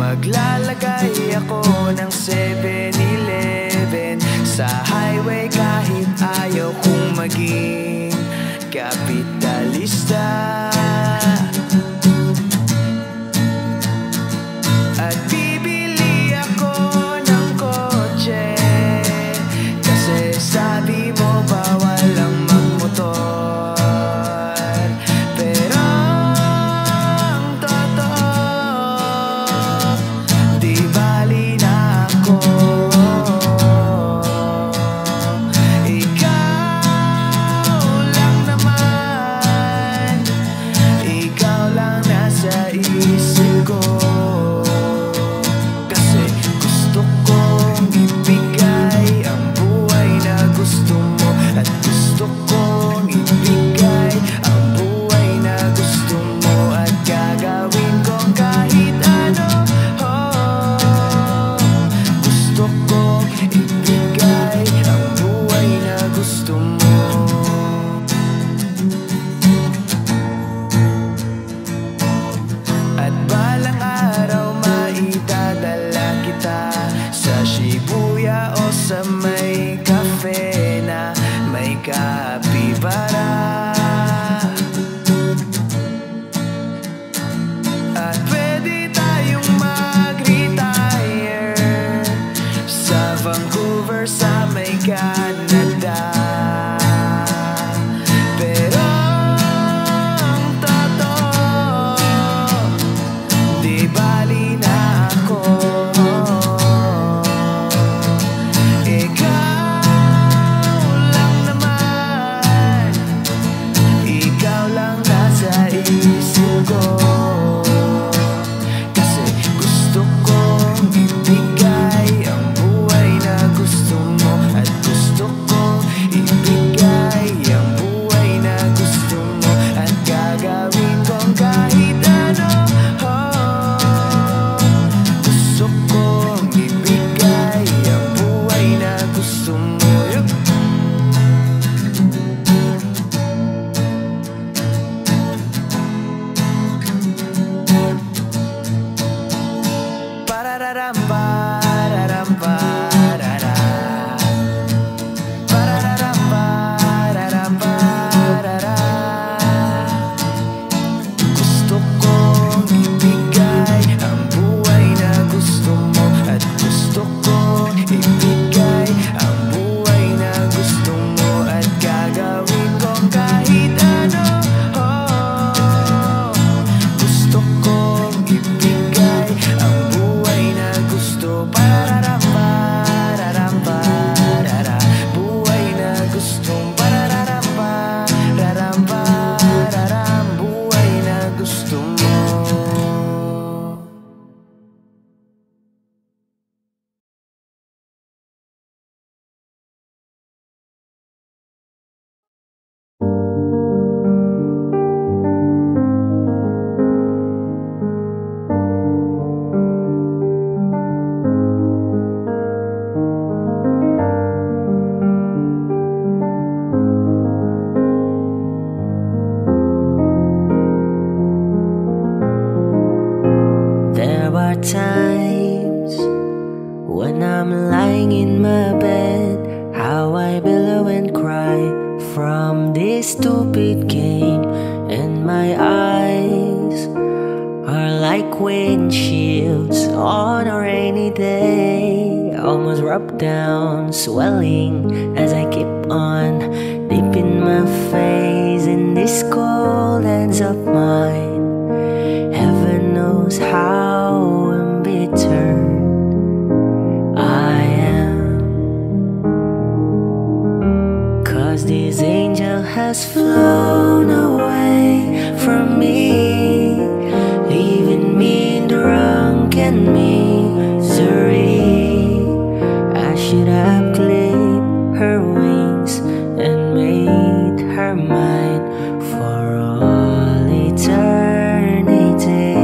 Maglalagay ako ng 7-Eleven sa highway kahit ayaw kong maging kapitalista. At bibili ako ng kotse kasi sabi mo bawal ang magmotor. Pero ang totoo, di bali na ako kapibara. At pwede tayong mag-retire sa Vancouver sa may Canada. Pero ang totoo, di bali na ako. Ikaw lang naman, ikaw lang nasa isip ko. Kasi gusto kong ibigay ang buhay na gusto mo. At gusto kong ibigay ang buhay na gusto mo. At gagawin kong kahit ano. Gusto kong ibigay ang buhay na gusto mo. Parararam, pararam, parara. Parararam, pararam, parara. Gusto kong ibigay ang buhay na gusto mo. At gusto kong ibigay ang buhay na gusto mo. At gagawin kong kahit ano. Gusto kong ibigay ang buhay na gusto. Pararam, pararam, parara. Buhay na gusto. Pararam, pararam, pararam. Buhay na gusto mo. There are times when I'm lying in my bed, how I billow and cry from this stupid game. And my eyes are like windshields on a rainy day, almost rubbed down, swelling as I keep on dipping my face in these cold hands of mine. Heaven knows how embittered I am, 'cause this angel has flown away from me, leaving me in drunken misery. I should have clipped her wings and made her mine for all eternity.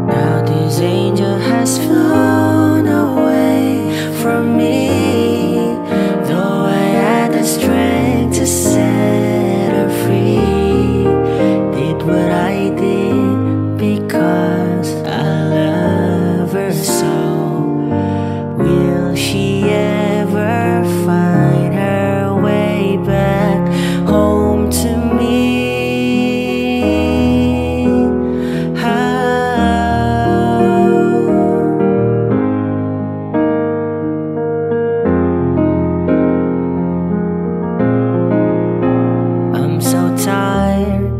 Now this angel has flown away from me, though I had the strength to set her free. Did what I did because I love her so. Will she ever find her way back home to me? I'm so tired,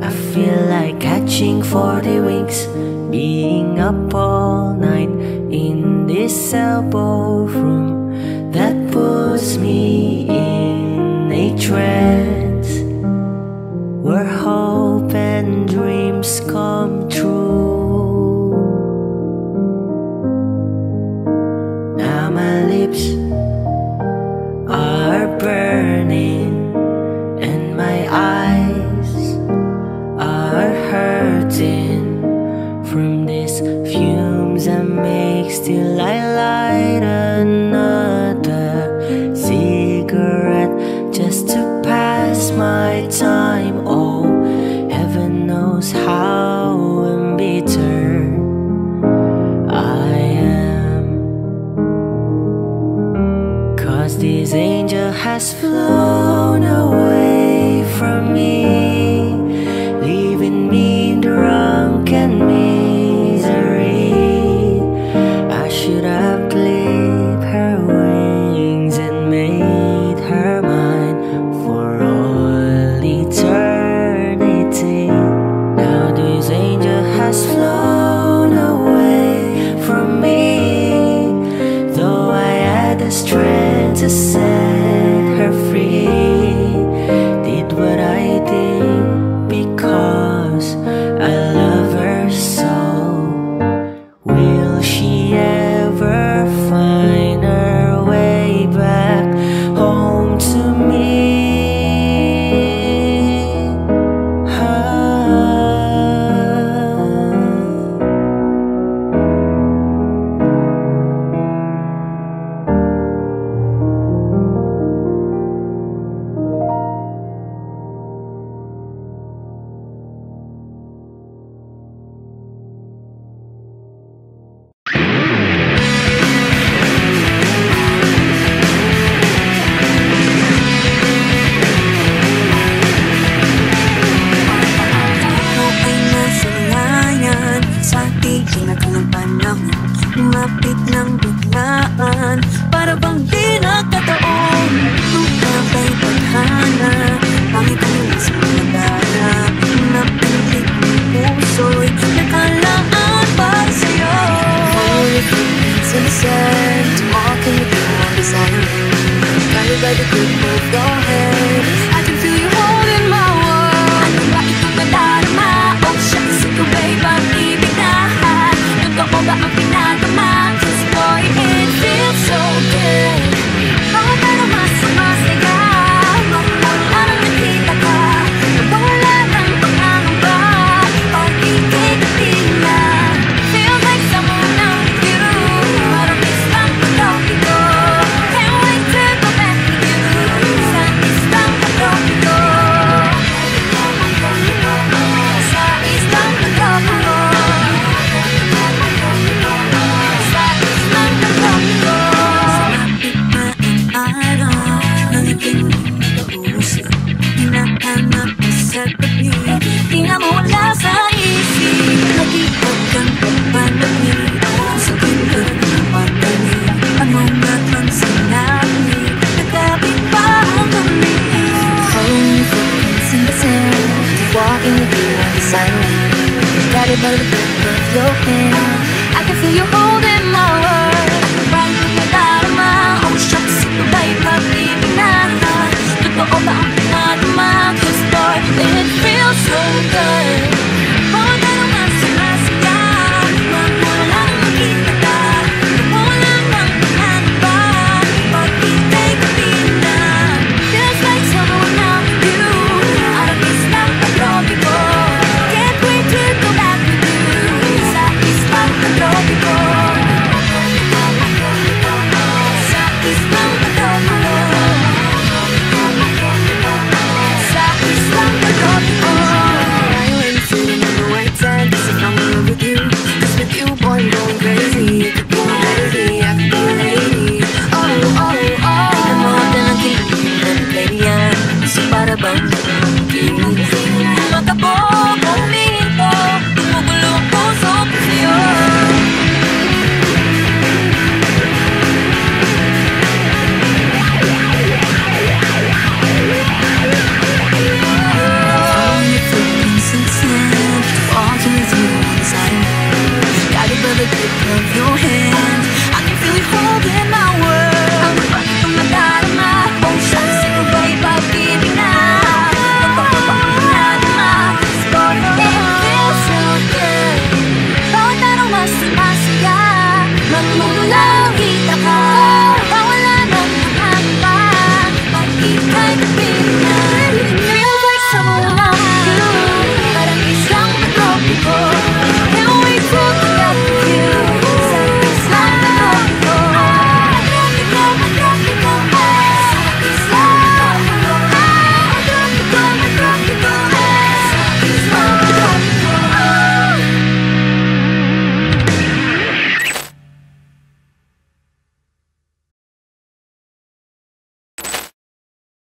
I feel like catching 40 winks, being up all night in this elbow room that puts me in a trance, where hope and dreams come true. Now my lips are burning and my eyes are hurting from these fumes I make. Still I light another cigarette. angel has flown away from me, leaving me drunk and misery. I should have clipped her wings and made her mine for all eternity. Now this angel has flown away from me, though I had the strength to set her free. Did what I did because I love her so. Will she ever find her way back home to me? Lumapit ng biglaan, para bang di nakataon. Nung kapay tadhana, pangit ang isang madala. Napilit ng puso'y nakalaan para sa'yo. Only things unsaid, tomorrow can you be more desiring? Guided by the good move, go ahead. I can feel you holding my world. Ano ba ito'y nadarama? Oh shucks, ikaw ba'y pag-ibig na? Totoo ba ang pinagama? Cause boy, it feels so good. Bawat araw mas sumasaya, mula nang nakita ka, nawala ng pangangamba. Pag-ibig na feels like someone I'm with you. Maramis lang pagkabi ko, can't wait to go back with you. Sa isang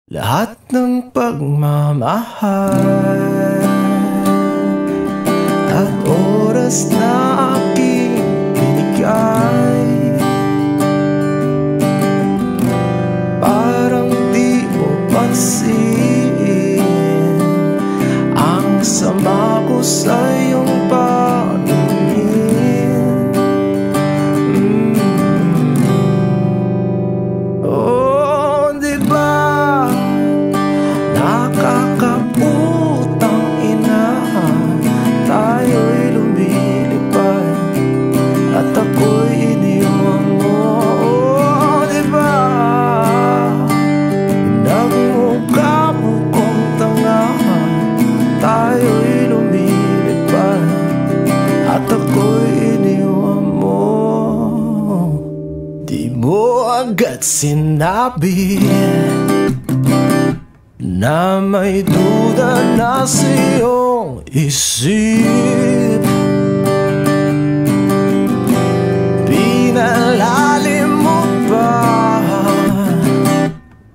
lahat ng pagmamahal at oras na aking binigay. Parang di mo pansin ang sama ko sa iyong paningin. Oh, di ba nakakaputang ina, tayo'y lumilipad at ako'y iniwan mo. Oh, di ba nagmukha bukong tanga, tayo'y lumilipad at ako'y iniwan mo. Di mo agad sinabi na may duda na sa iyong isip. Pinalalim mo pa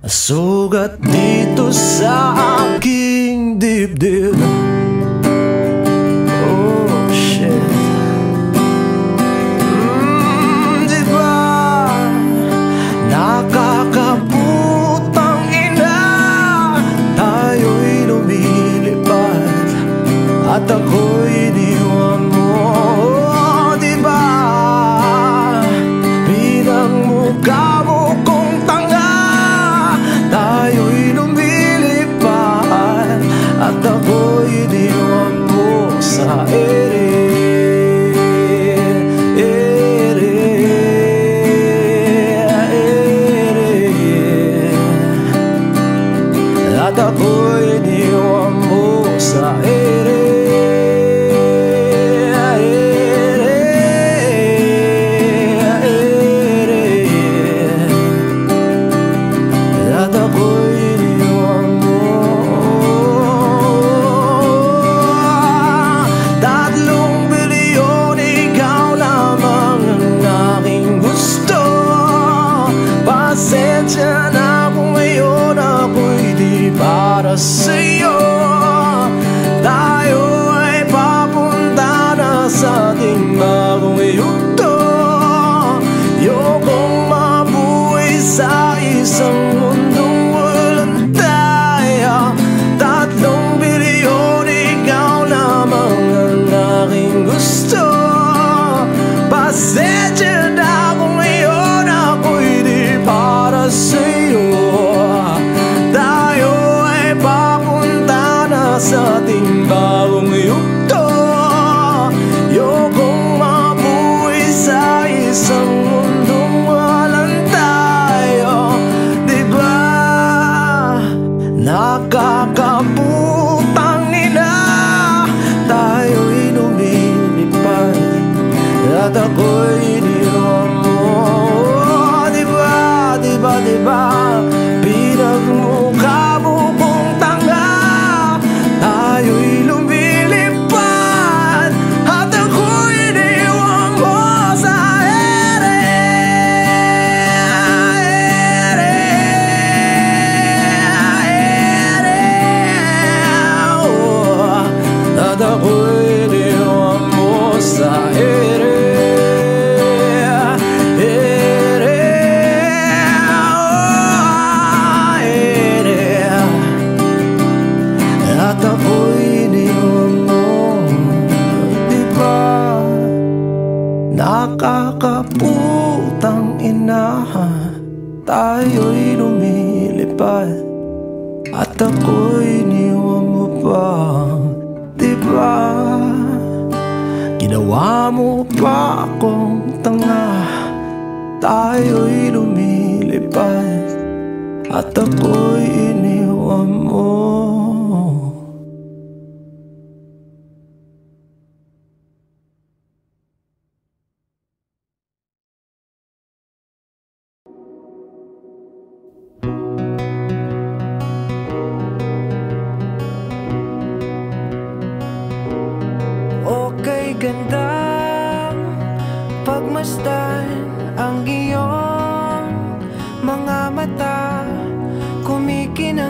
sugat dito sa aking dibdib. Oh shit. Di ba nakakaputang ina, tayo'y lumilipad at ako'y iniwan mo. Oh, di ba pinagmukha mo kong tanga, tayo'y lumilipad at ako'y iniwan mo sa ere. At ako'y iniwan mo sa ere. At ako'y iniwan mo. 3 bilyon, ikaw lamang ang aking gusto. Pasensya na kung ngayon ako'y di para sa'yo. Tayo ay papunta na sa ating bagong yugto. Ayokong mabuhay sa isang mundong walang tayo. 3 bilyon, ikaw lamang ang aking gusto. Pasensya na kung ngayon ako'y di para sa'yo. Tayo ay papunta na sa ating bagong yugto. Ayokong mabuhay sa isang mundong walang tayo. Di ba nakakaputang ina, tayo'y lumilipad at ako'y iniwan mo. Di ba, di ba, di ba pinagmukha mo kong tanga, tayo'y lumilipad at ako'y iniwan mo sa ere. Oh, at ako'y iniwan mo sa ere. At ako'y iniwan mo. Di ba nakakaputang ina, tayo'y lumilipad at ako'y iniwan mo pa. Di ba ginawa mo pa akong tanga, tayo'y lumilipad at ako'y iniwan mo. Okay, gandang pagmasdan ang iyong mga mata, kumikinang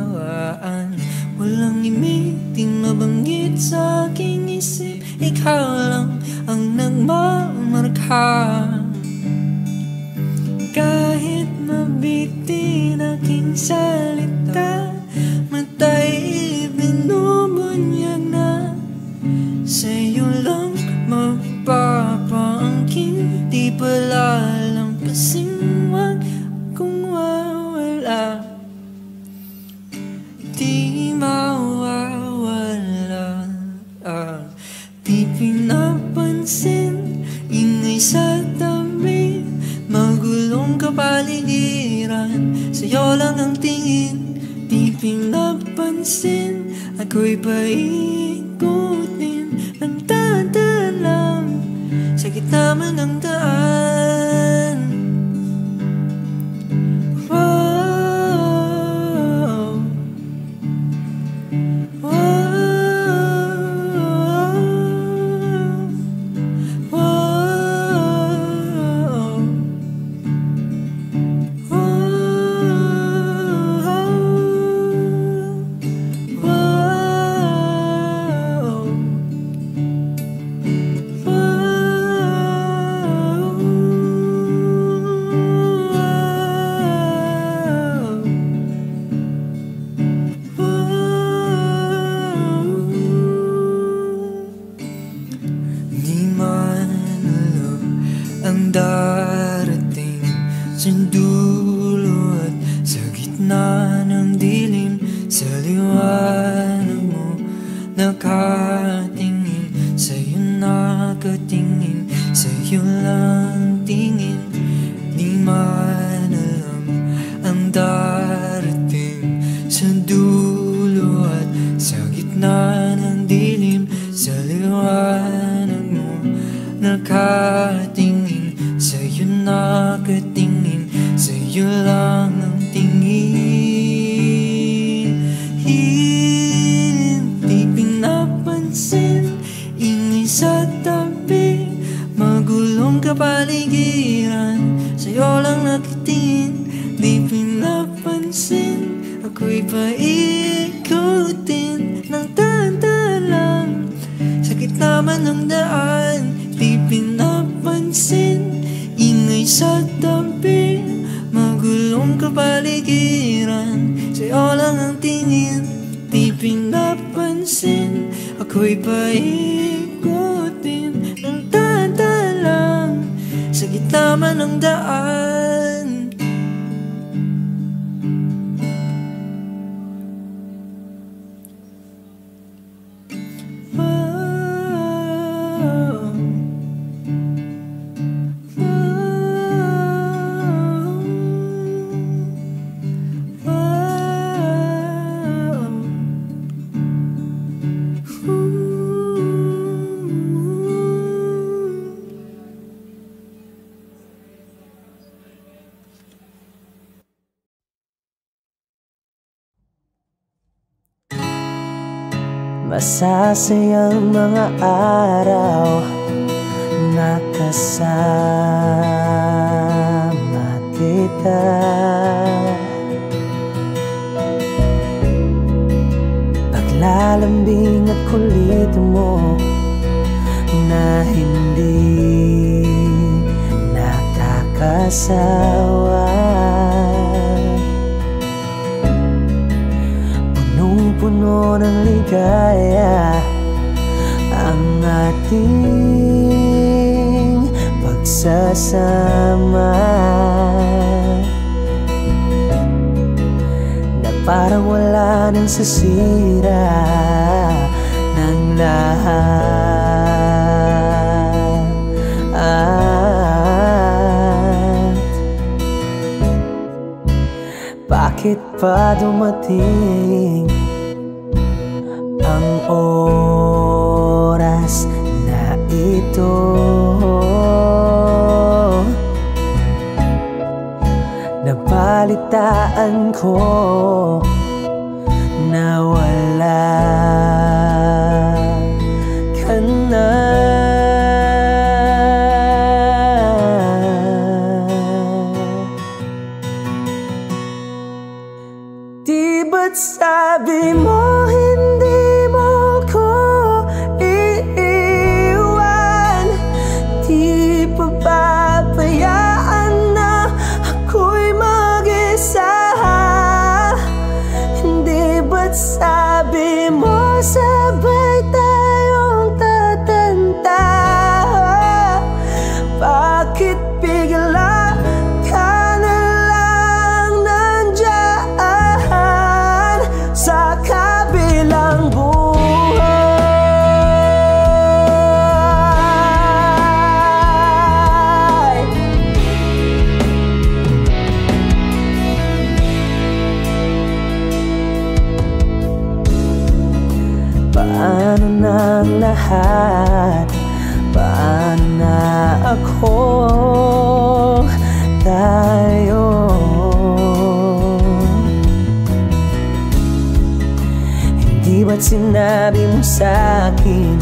naunawaan. Walang imiting mabanggit sa aking isip, ikaw lang ang nagmamarka. Kahit mabitin aking salita, matay ibinubunyag na. Sa'yo lang mapapaangkin, di pala lang kasing wag kung wawala. Di mawawala, di pinapansin, ingay sa tabi, magulong kapaligiran. Sa'yo lang ang tingin, di pinapansin, ako'y paikutin, nagdadaan lang sa gitna man ng daan. Ang darating sa dulo at sa gitna ng dilim, sa liwanag mo nakatingin, sa'yo nakatingin, sa'yo lang tingin. Di man alam ang darating sa dulo at sa gitna ng dilim, sa liwanag mo nakatingin, sa'yo nakatingin, sa'yo lang ang tingin. Hindi pinapansin, ingay sa tabi, magulong kapaligiran. Sa'yo lang nakitingin, di pinapansin, ako'y paikutin, ng tanda lang sa gitna man ng daan. Di pinapansin, ingay sa tabi, magulong kapaligiran. Sa'yo lang ang tingin, di pinapansin, ako'y paikutin, ng tanda lang sa gitna man ng daan. Masasayang mga araw na kasama kita. Paglalambing at kulit mo na hindi nakakasawa. Punong-puno ng ligaya ang ating pagsasama, na parang wala nang sasira ng lahat. Bakit pa dumating ang oras na ito? Nabalitaan ko na wala ka na. Di ba't ba't sabi mo hindi mo ko iiwan? Di pa papayaan na ako'y mag-isa? Hindi ba't sabi mo sabay tayong tatanda? Bakit bigla ka na lang nandyan sa kabilang buhay? Paano na ang lahat? Paano na ako, tayo? Hindi ba't sinabi mo sa'kin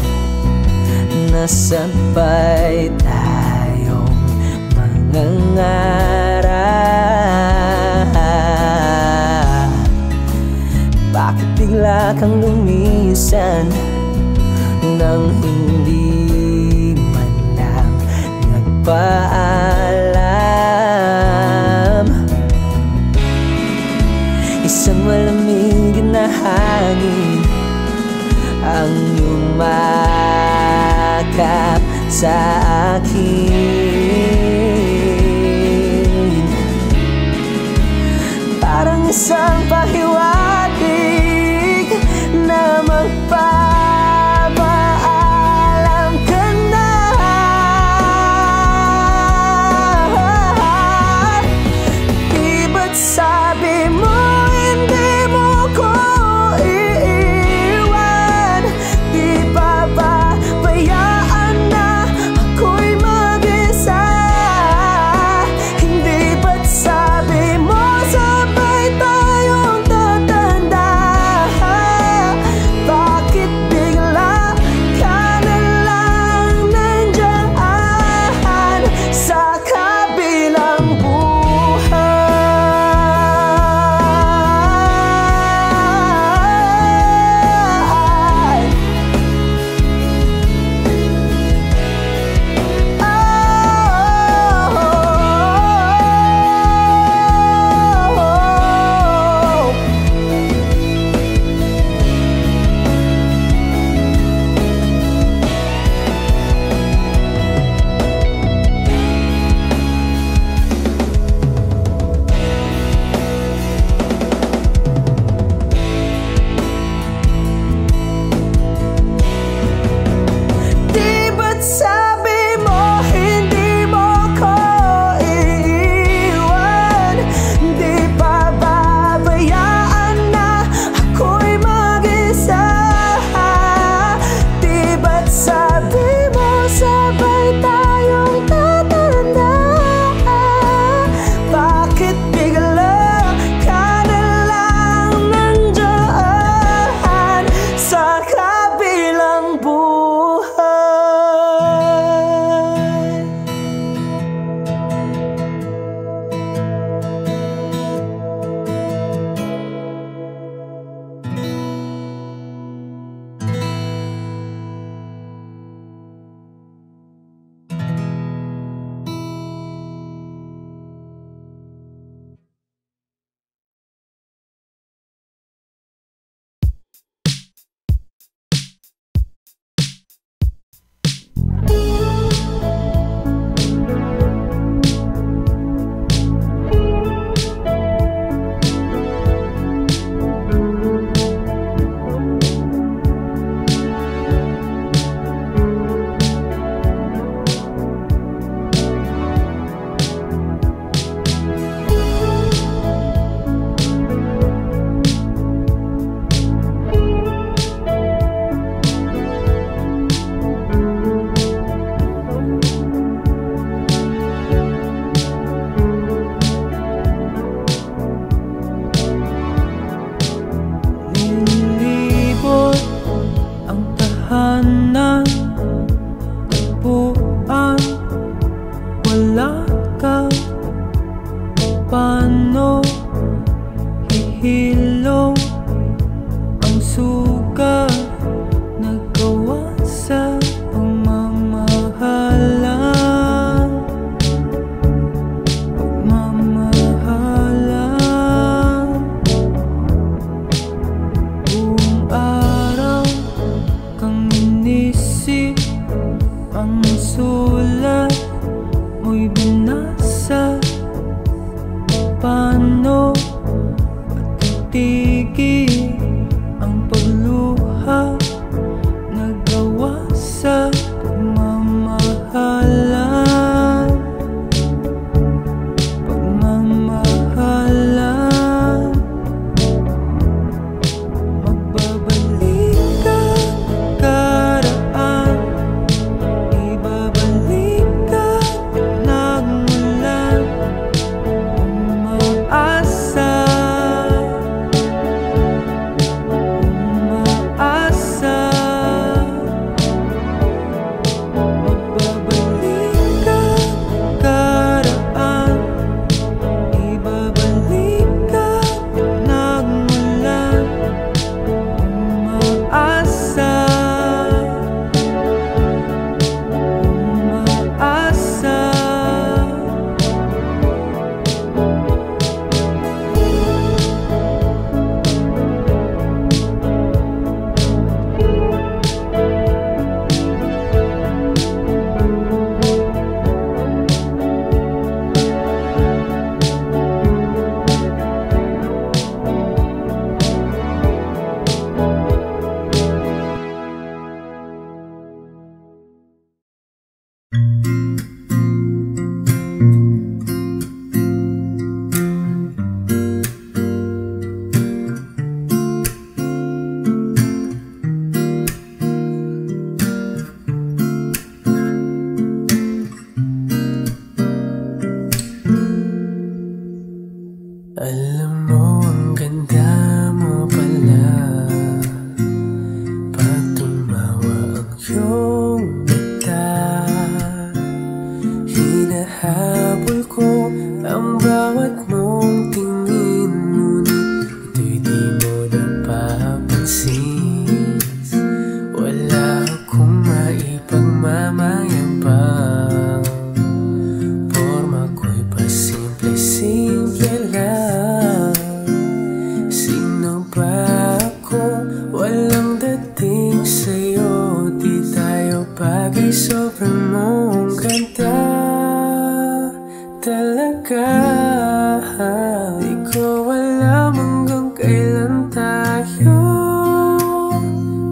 na sabay tayong mangangarap? Bakit bigla kang lumisan nang hindi man lang nagpaalam? Isang malamig na hangin ang yumakap sa akin, parang isang pahiwatig na magpapaalam ka na. Di ba't sabi mo hindi mo ko iiwan? Di pa pabayaan na ako'y mag-isa? Hindi ba't sabi mo sabay tayong tatanda? Bakit bigla ka na lang nandyan sa kabilang buhay? Di ba't sabi mo hindi mo ko iiwan? Di pa babayaan na ako'y mag-isa? Di ba't sabi mo sabay tayong tatanda? Bakit bigla ka na lang nandyan sa kabilang buhay? paano hihilong Alam mo, ang ganda mo pala pag tumawa ang iyong mata. Hinahabol ko ang bawat mong tingin, ngunit ito'y di mo napapansin. Wala akong maipagmamayang pang forma ko'y pasimple-simple lang. Sino ba ako? Walang dating sa'yo, di tayo bagay, sobrang mong ganda talaga. Di ko alam hanggang kailan tayo,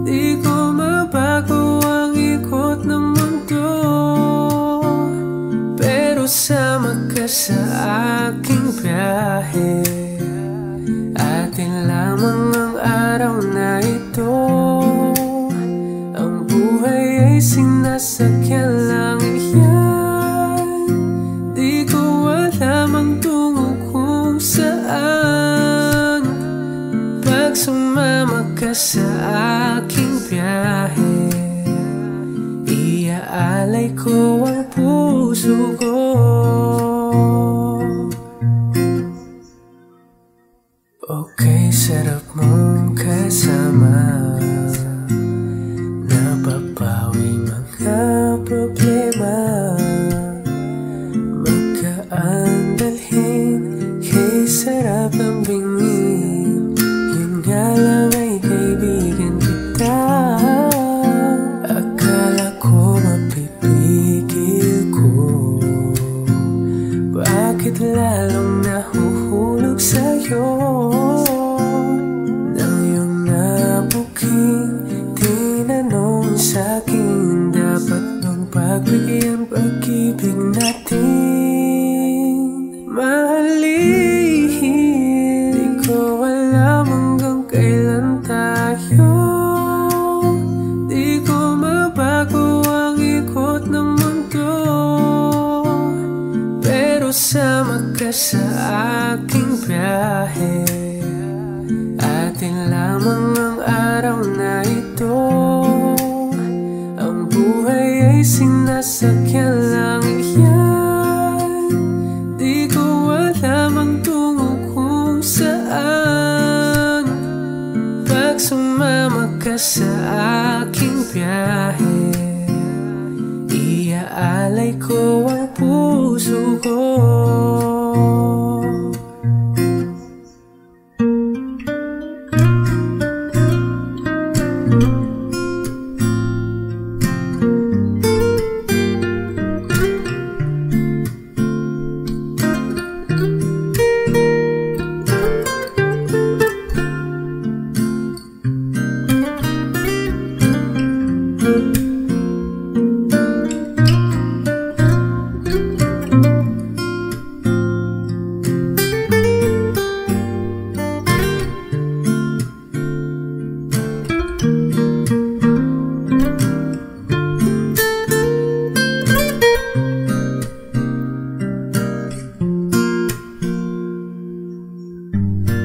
di ko mabago ang ikot ng mundo, pero sama ka sa aking biyahe. Atin lamang ang araw na ito, ang buhay ay sinasakyan lang yan. Di ko alam ang tungo kung saan, pag sumama ka sa aking biyahe. Iaalay ko ang puso ko. Okay, sarap mong kasama, napapawi mga problema. Magkaan dalhin, kay sarap ang bingin, yun nga lang ay kaibigan kita. Akala ko mapipigil ko, bakit lalong nahuhulog sa'yo? Nang iyong nabuking tinanong sa'kin, dapat bang pagbigyan pag-ibig natin? Mahalin, di ko alam hanggang kailan tayo, di ko mabago ang ikot ng mundo, pero sama ka sa aking biyahe. Atin lamang ang araw na ito, ang buhay ay sinasakyan lang yan. Di ko alam ang tungo kung saan, pag sumama ka sa aking biyahe. Iaalay ko ang puso ko.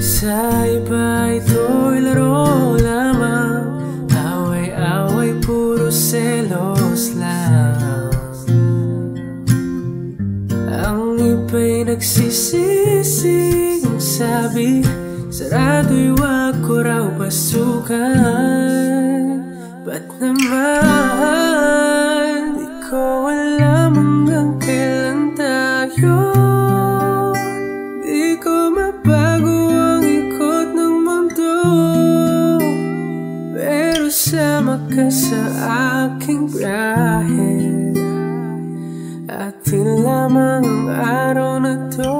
Sa iba ito'y laro lamang, away-away puro selos lang. Ang iba'y nagsisising sabi, sarado'y wag ko raw pasukan. Ba't naman di ko alam hanggang kailan tayo, di ko mabago ang ikot ng mundo, pero sama ka sa aking biyahe. Atin lamang ang araw na to,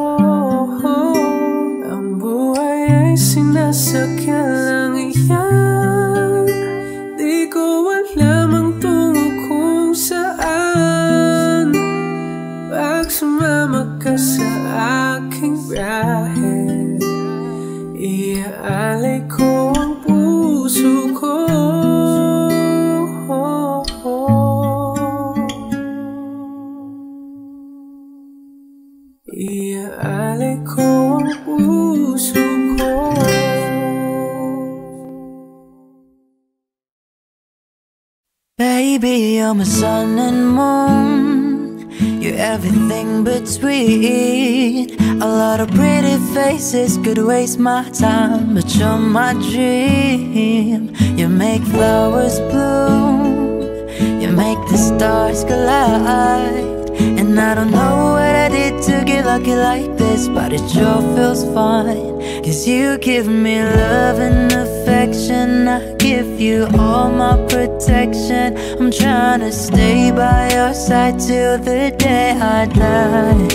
ang buhay ay sinasakyan lang yan. Di ko alam ang tungo kung saan, pag sumama ka sa aking biyahe. Iaalay ko ang puso ko. Iaalay ko ang puso you're my sun and moon. You're everything but sweet. A lot of pretty faces could waste my time, but you're my dream. You make flowers bloom, you make the stars collide. And I don't know what I did to get lucky like this, but it sure feels fine. 'Cause you give me love and affection, I give you all my protection. I'm trying to stay by your side till the day I die.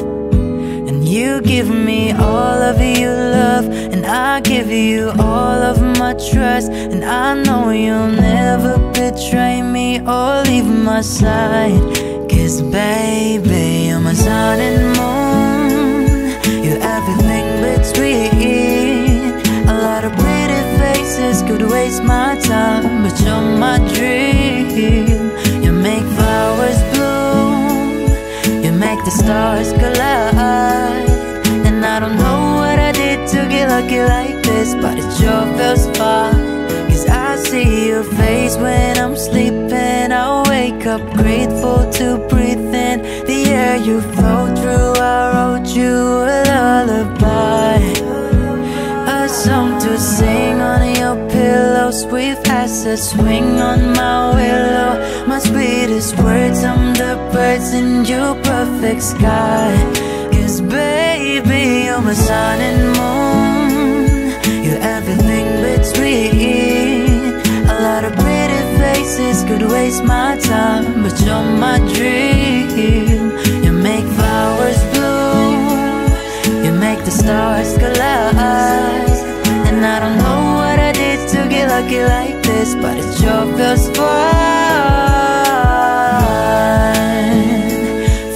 And you give me all of your love, and I give you all of my trust. And I know you'll never betray me or leave my side. 'Cause baby, you're my sun and moon. You're everything but sweet. A lot of pretty faces could waste my time, but you're my dream. You make flowers bloom, you make the stars collide. And I don't know what I did to get lucky like this, but it sure feels fine. 'Cause I see your face when I'm sleeping. I wake up grateful to breathe in the air you flow through. I wrote you a lullaby, a song to sing on your pillow. Sweet as a swing on my willow. My sweetest words, I'm the birds in your perfect sky. 'Cause baby, you're my sun and moon. You're everything but sweet. A lot of pretty faces could waste my time, but you're my dream. You make flowers bloom, you make the stars collide. And I don't know what I did to get lucky like this, but it sure feels fine.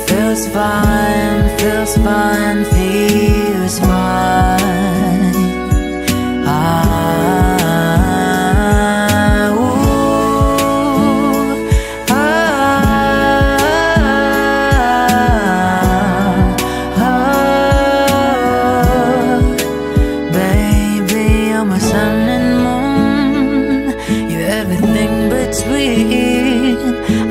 Feels fine, feels fine, feels fine. Baby, you're my sun and moon. You're everything but sweet.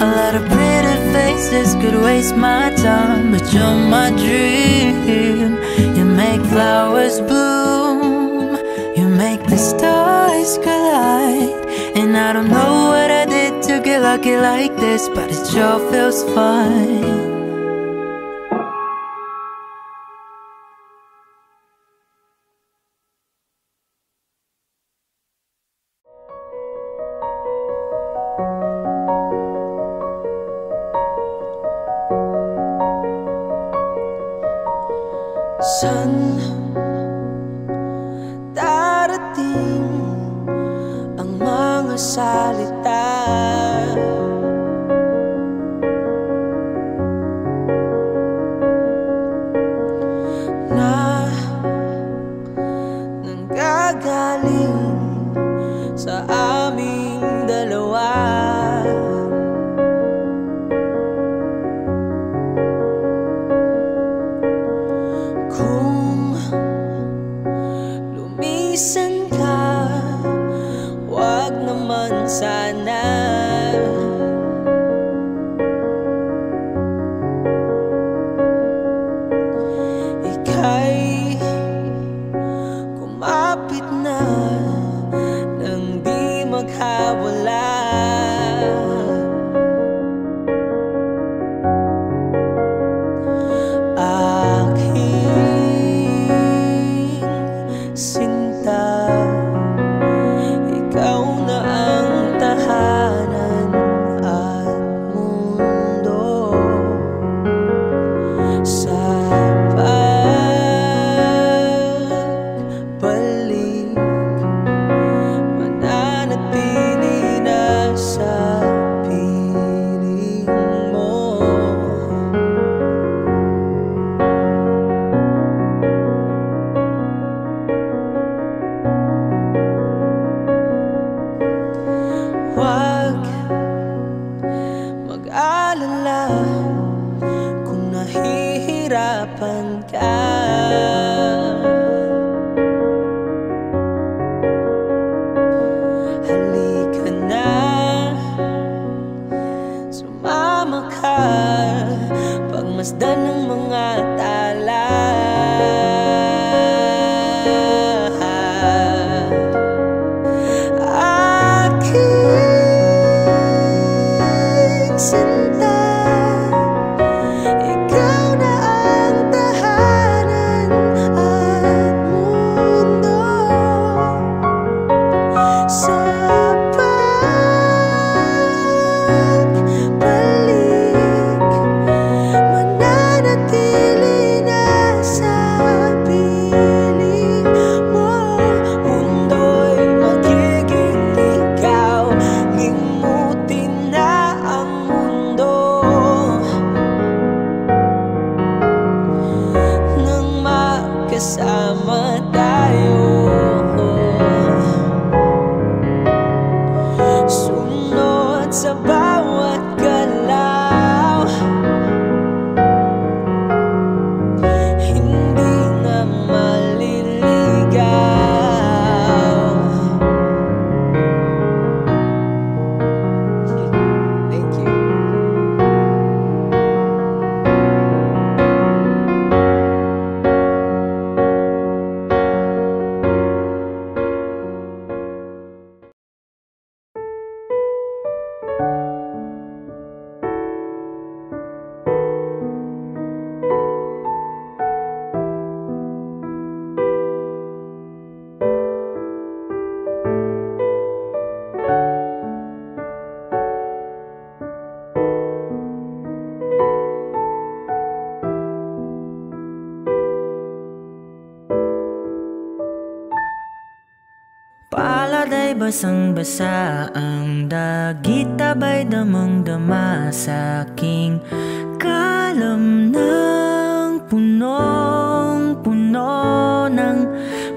A lot of pretty faces could waste my time, but you're my dream. You make flowers bloom, you make the stars collide. And I don't know what I did to get lucky like this, but it sure feels fine. Saan darating ang mga salita? Na nanggagaling sa aming dalawa. Kung lumisan ka, wag naman sana. sama tayo. Sunod sa bawat galaw, hindi na maliligaw. Thank you. Palad ay basang-basa, ang dagit abay damang-dama sa aking kalam ng punong-puno ng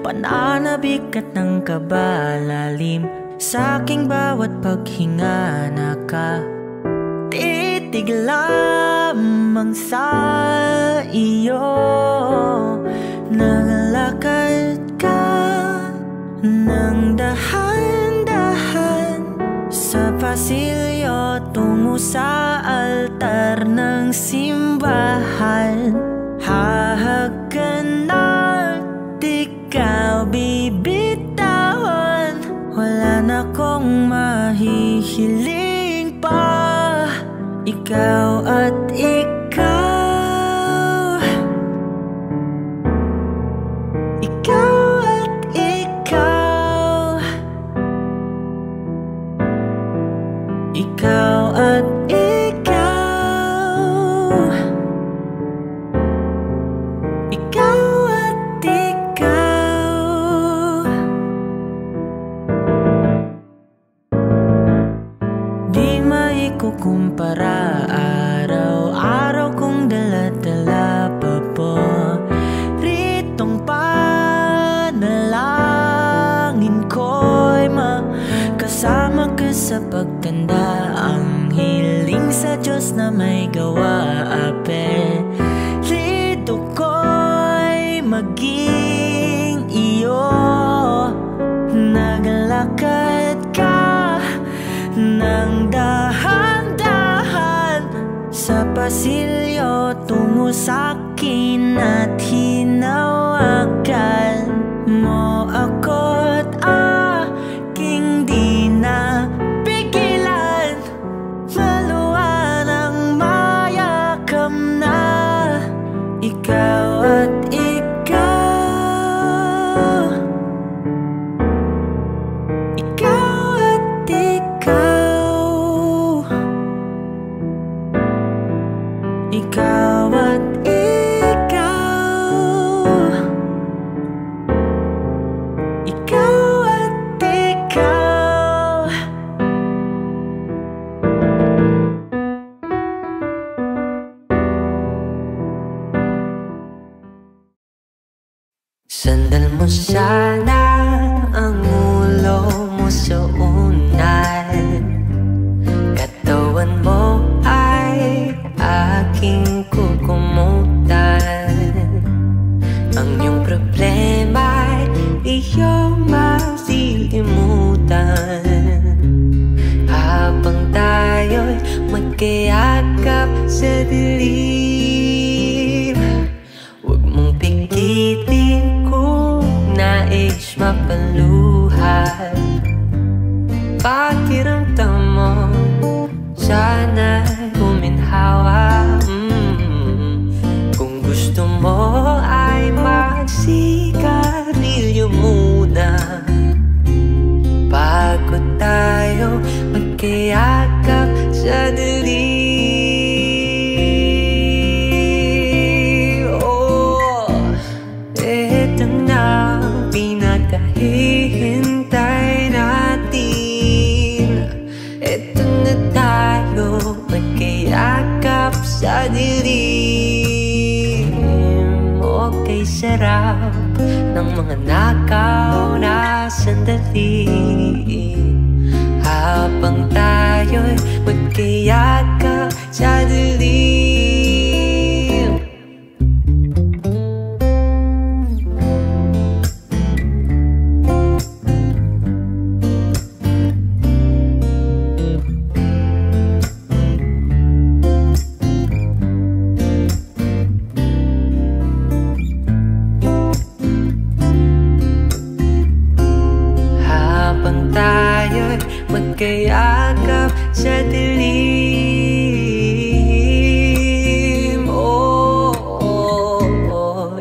pananabik at ng kabalalim. Sa aking bawat paghinga nakatitig lamang sa iyo. Naglakad ka nang dahan-dahan sa pasilyo tungo sa altar ng simbahan. Hahagan at ikaw bibitawan, wala na kong mahihiling pa. Ikaw at ikaw, ikaw at ikaw, ikaw at ikaw, ikaw at ikaw. Di maikukumpara, araw-araw kong dala-dala pa po ritong panalangin ko'y makasama ka sa pagtanda. Ang hiling sa Diyos na may gawa, apelido ko'y maging iyo. Naglakad ka nang dahan-dahan sa pasilyo tungo sa'kin at hinawakan mo ako't aking di na pigilan. Maluwan ang mayakam na ikaw at ikaw, ikaw at ikaw, ikaw at ikaw, ikaw at ikaw. Sandal mo sana ang ulo mo sa unan, katawan mo ay aking kukumutan. Ang iyong problema'y iyong masilimutan habang tayo'y magkayakap sa dilim. Huwag mong pigitin kung nais mapaluhan. Pakiramdam mo sana'y uminhawa. Kung gusto mo ay magsigarilyo muna bago tayo magkayakap sa dilim. Oh, eto na ang pinakahihintay natin. Eto na tayo magkayakap sa dilim. Okay, sarap ng mga nakaw na sandali, habang tayo'y magkayakap sa dilim. Magkayakap sa dilim.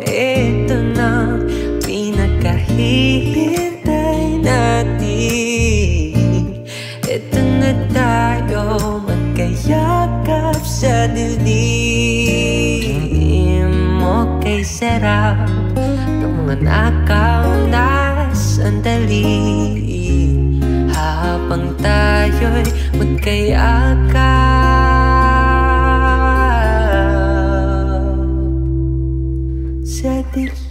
Ito na pinakahihintay natin. Ito na tayo magkayakap sa dilim. Okay, sarap ng mga nakaw na sandali, habang tayo'y magkayakap sa dilim.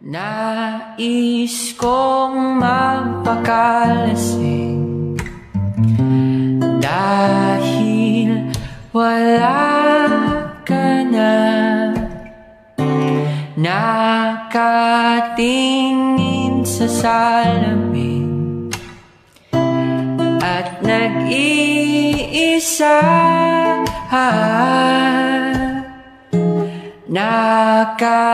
Nais kong magpakalasing dahil wala ka na. Nakatingin sa salamin at nag-iisa, nakatanim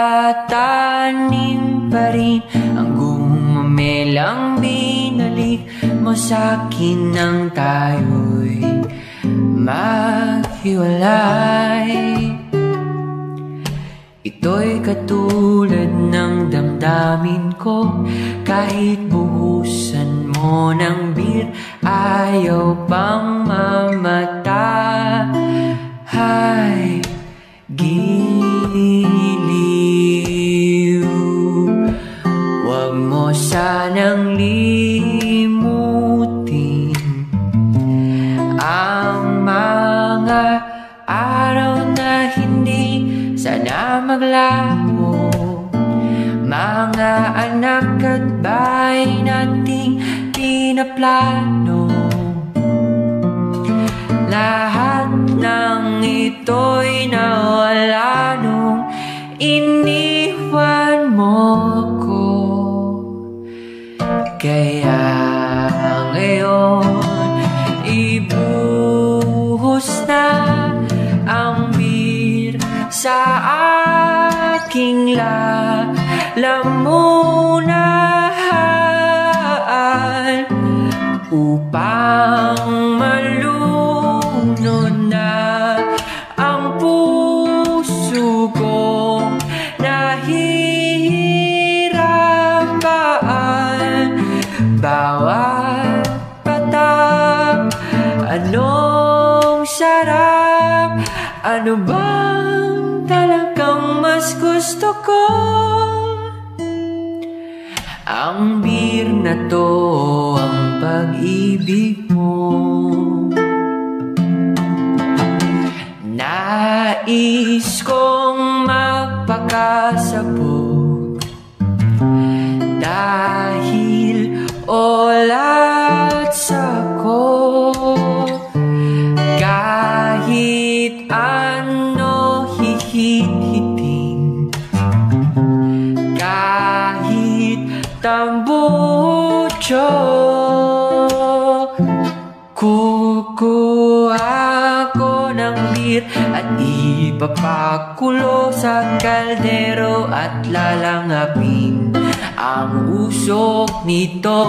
pa rin ang gumamelang binalik mo sa'kin nang tayo'y maghiwalay. Ito'y katulad ng damdamin ko, kahit buhusan mo ng beer, ayaw pang mamatay. Giliw, wag mo sanang limutin ang mga araw na hindi sana maglaho. Mga anak at bahay nating pinaplano, lahat ng ito'y nawala nung iniwan mo ko. Kaya ngayon ibuhos na ang beer sa aking lalamunan, upang malunod na ang puso kong nahihirapan. Bawat patak, anong sarap, ano bang talagang mas gusto ko? Ang beer na to, ang pag-ibig mo. Nais kong magpakasabog dahil olat sa'ko. Kahit ano hihit-hiting, kahit tambucho, kukuha ko ng beer at ipapakulo sa kaldero at lalangapin ang usok nito.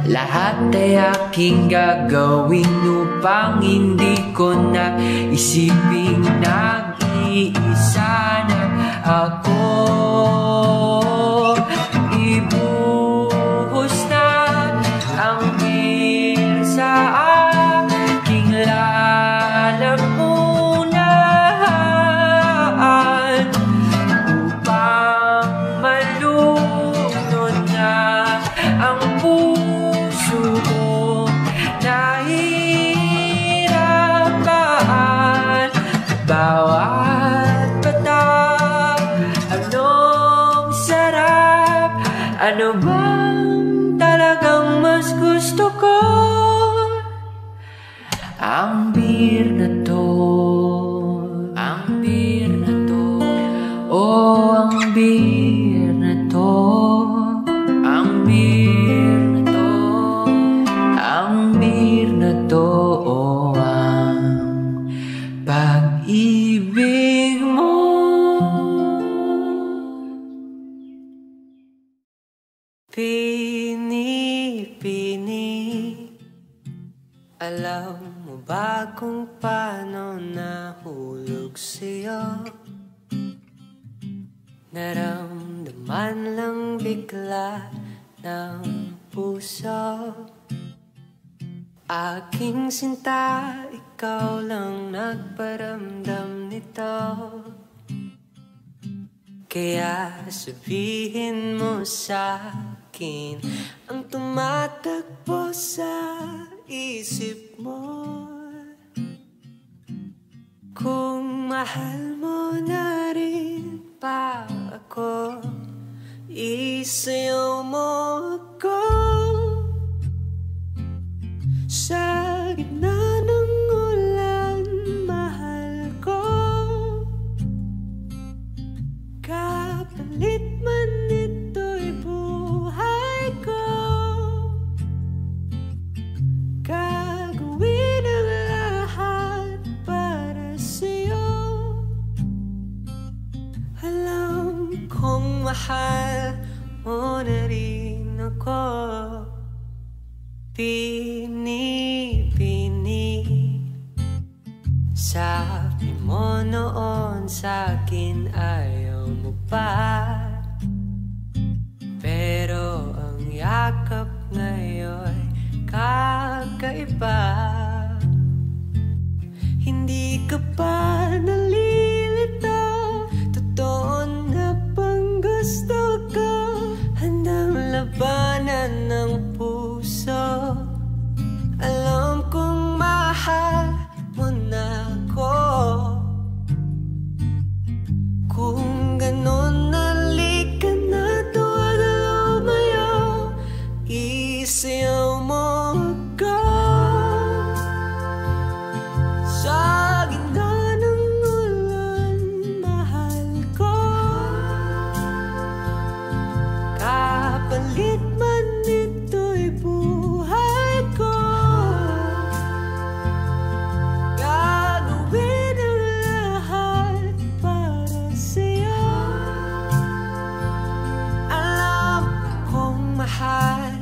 Lahat ay aking gagawin upang hindi ko na isiping nag-iisa na ako. Ibuhos na ang beer sa aking lalamunan, upang malunod na ang puso mas gusto ko ang beer na to. Ang beer na to. Oh, ang beer na to. Ang beer na to. Ang beer na to. Oh, ang pag-ibig mo. Pini-pini, alam mo ba kung paano nahulog sa'yo? Naramdaman lang bigla ng puso. Aking sinta, ikaw lang nagparamdam nito. Kaya sabihin mo sa'kin ang tumatakbo sa isip mo. Kung mahal mo na rin pa ako, isayaw mo ako sa gitna ng ulan, mahal ko. Kapalit man ito'y buhay ko, gagawin ang lahat para sa'yo. Alam kong mahal mo na rin ako. Pini-pini, sabi mo noon sa'kin ayaw mo pa, pero ang yakap ngayon kakaiba. Hindi ka pa nalilito, totoo na bang gusto ko? Handang labanan ng puso. Alam kong mahal mo na ako. Kung ganon, halika na, tuwag lumayo, isayaw mo ako sa gitna ng ulan, mahal ko. Kapalit man ito'y buhay ko, gagawin ang lahat para sa'yo. Alam kong mahal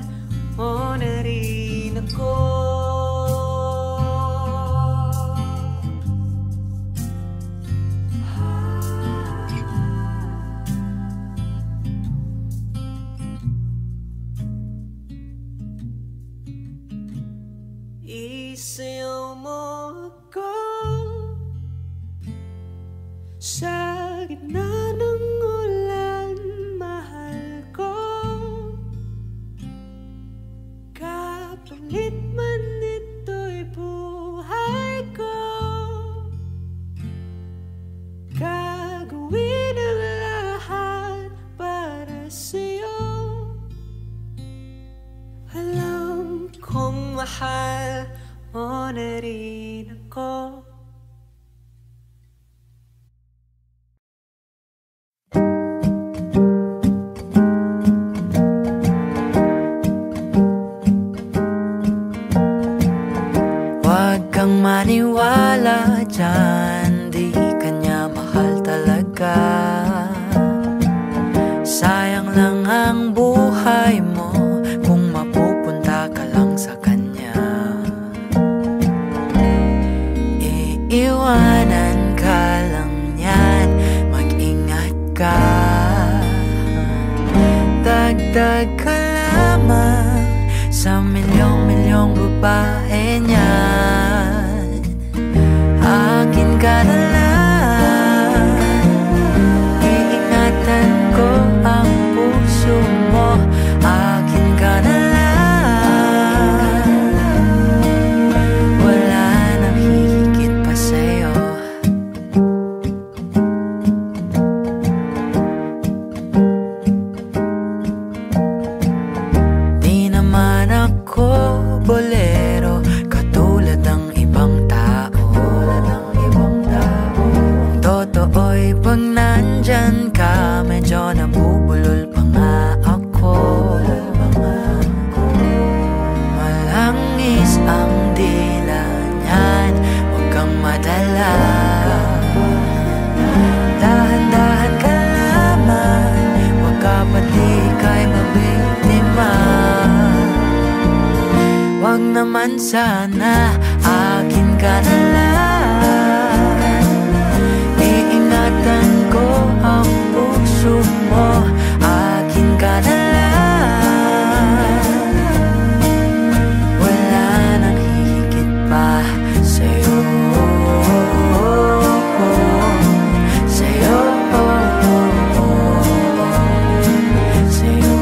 mo na rin ako. Isayaw mo ako sa gitna ng ulan, mahal ko. Kapalit man ito'y buhay ko, gagawin ang lahat para sa'yo. Alam kong mahal mo na rin ako. Huwag kang maniwala dyan, di kanya mahal talaga. Sayang lang ang buhay mo kung mapupunta ka lang sa kanya. Iiwanan ka lang yan, mag-ingat ka. Dagdag ka lamang sa milyong-milyong babae niyan. Akin ka na lang, iingatan ko ang puso mo. Akin ka na lang, wala nang hihigit pa sa'yo. Di naman ako dila niyan, huwag kang madala. Dahan-dahan ka lamang, huwag ka pati kay mabiktima. Huwag naman sana, akin ka na lang. Iingatan ko ang puso mo, akin ka na lang. Wala nang hihigit pa sa'yo, sa'yo, sa'yo.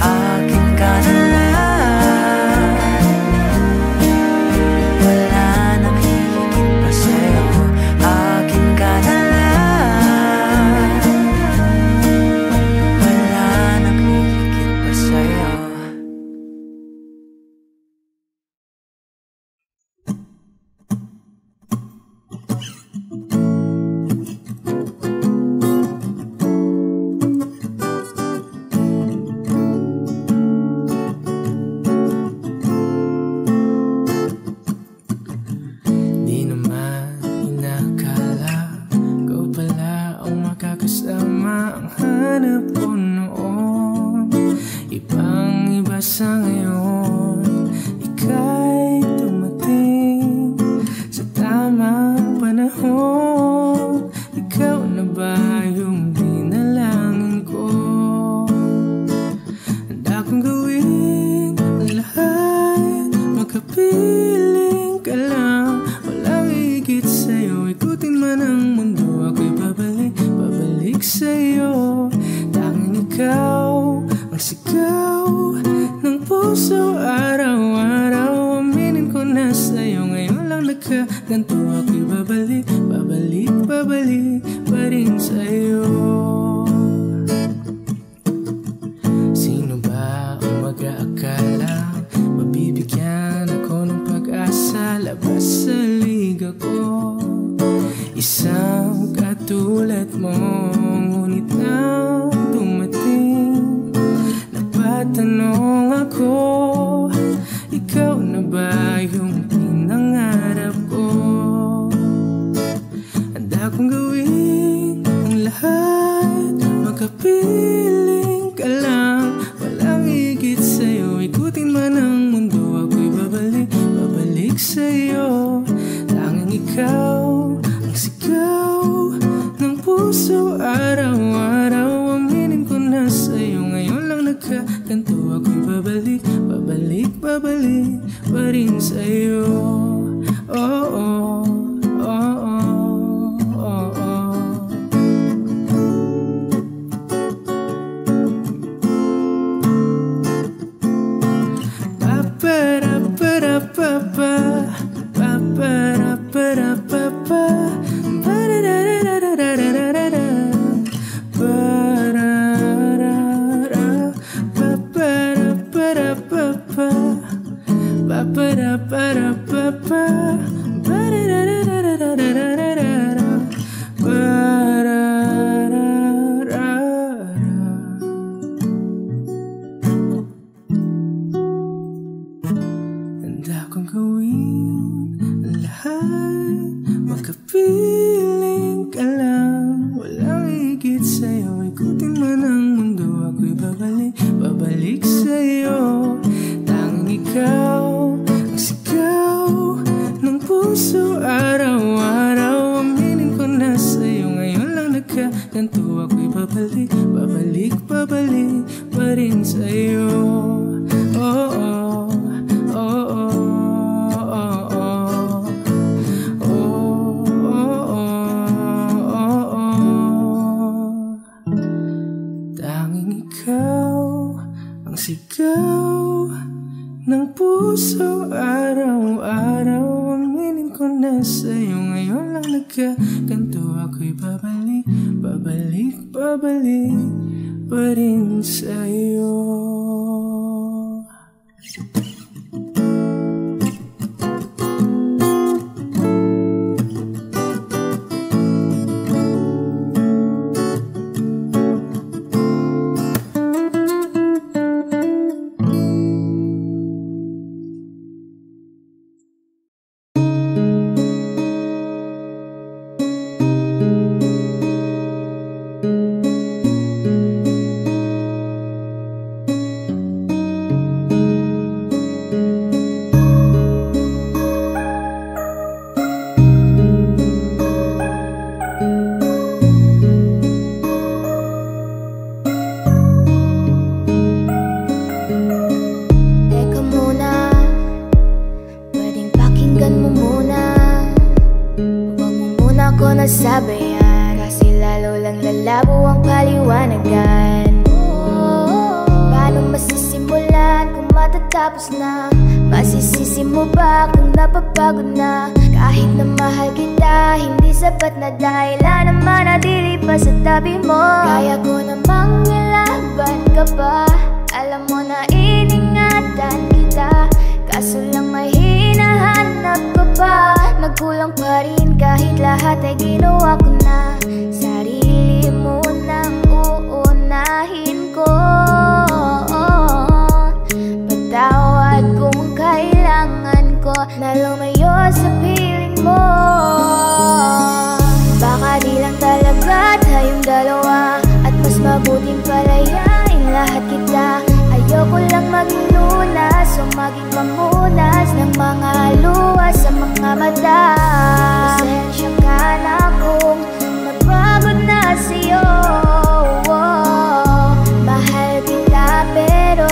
Akin ka na lang. Wala nang hihigit pa sa'yo, akin ka na lang. Wala nang hihigit pa sa'yo. Di naman inakala ikaw pala ang makakasama. Ang hanap ko noon, ibang iba sa ngayon. Ika'y dumating sa tamang panahon. Ikaw na ba yung dinalangin ko? Handa kong gawin ang lahat, makapiling ka lang. Walang higit sa'yo, ikutin man ang mundo. Ako'y babalik, babalik sa'yo. Tanging ikaw ang sigaw ng puso araw-araw. Aminin ko na sa'yo, ngayon lang nagkaganto. Ako'y babalik, babalik, babalik pa rin sa'yo. Sino ba ang mag-aakala mabibigyan ako ng pag-asa? Labas sa liga ko, isang katulad mo. Ngunit nang dumating, napatanong ako, ikaw na ba yung pinangarap ko? Handa kong gawin ang lahat, makapiling ka lang. Walang higit sa'yo, ikutin man ang mundo. Ako'y babalik, babalik sa'yo. Tanging ikaw ang sigaw ng puso araw-araw. Aminin ko na sa'yo, ngayon lang nagkaganto. Ako'y babalik, babalik, babalik pa rin sa'yo. Oh, oh, oh, oh, oh, oh. Ba-ba-da-ba-da-ba-ba, ba-ba-da-ba-da-ba-ba, ba-da-da-da-da-da-da-da-da, ba-da-da-da, ba-ba-da-ba-da-ba-ba, ba-ba-da-ba-da-ba-ba, ba-da-da-da-da-da-da-da-da, ba-da-da-da. Handa kong gawin ang lahat, makapiling ka lang. Walang higit sa'yo, ikutin man ang mundo. Ako'y babalik, babalik sa'yo. Tanging ikaw ang sigaw ng puso araw-araw. Aminin ko na sa'yo, ngayon lang nagkaganto. Ako'y babalik, babalik, babalik pa rin sa'yo. Oh, oh, oh, oh, oh, oh. Oh, oh, oh, oh. Tanging ikaw ang sigaw ng puso araw-araw. Aminin ko na sa'yo, ngayon lang nagkaganto. Ako'y babalik, babalik, babalik pa rin sa'yo. mapaliwanagan. Paano masisimulan kung matatapos na? Masisisi mo ba kung napapagod na? Kahit na mahal kita, hindi sapat na dahilan na manatili pa sa tabi mo. Kaya ko namang nilaban ka pa, alam mo na iningatan kita. Kaso lang may hinahanap ka pa, nagkulang pa rin kahit lahat ay ginawa ko na. Sarili mo nang uunahin ko, patawad kung kailangan ko na lumayo sa piling mo. Baka di lang talaga tayong dalawa, at mas mabuting palayain lahat kita. Ayoko lang maging lunas o maging pamunas ng mga luha sa mga mata. Pasensya ka na kung napagod na sa'yo. Mahal kita pero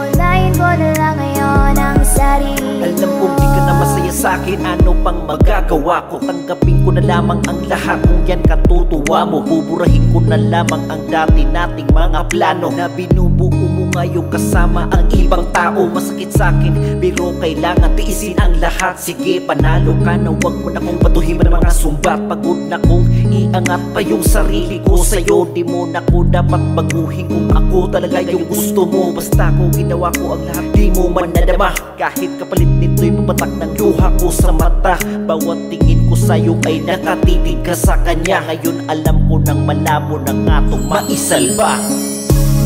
unahin ko na lang ngayon ang sarili ko. Alam kong di ka na masaya sa'kin, ano pang magagawa ko? Tanggapin ko na lamang ang lahat kung yan katutuwa mo. Buburahin ko na lamang ang dati nating mga plano na binubuo mo ngayon kasama ang ibang tao. Masakit sa'kin pero kailangan tiisin ang lahat. Sige, panalo ka na, wag mo na kong patuhin ng mga sumbat. Pagod na kong iangat pa yung sarili ko sa'yo. Di mo na ko dapat baguhin kung ako talaga yung gusto mo. Basta kung ginawa ko ang lahat, di mo man nadama. Kahit kapalit nito'y papatak ng luha ko sa mata. Bawat tingin ko sa'yo ay nakatitig ka sa kanya. Ngayon alam ko nang malabo na nga itong maisalba.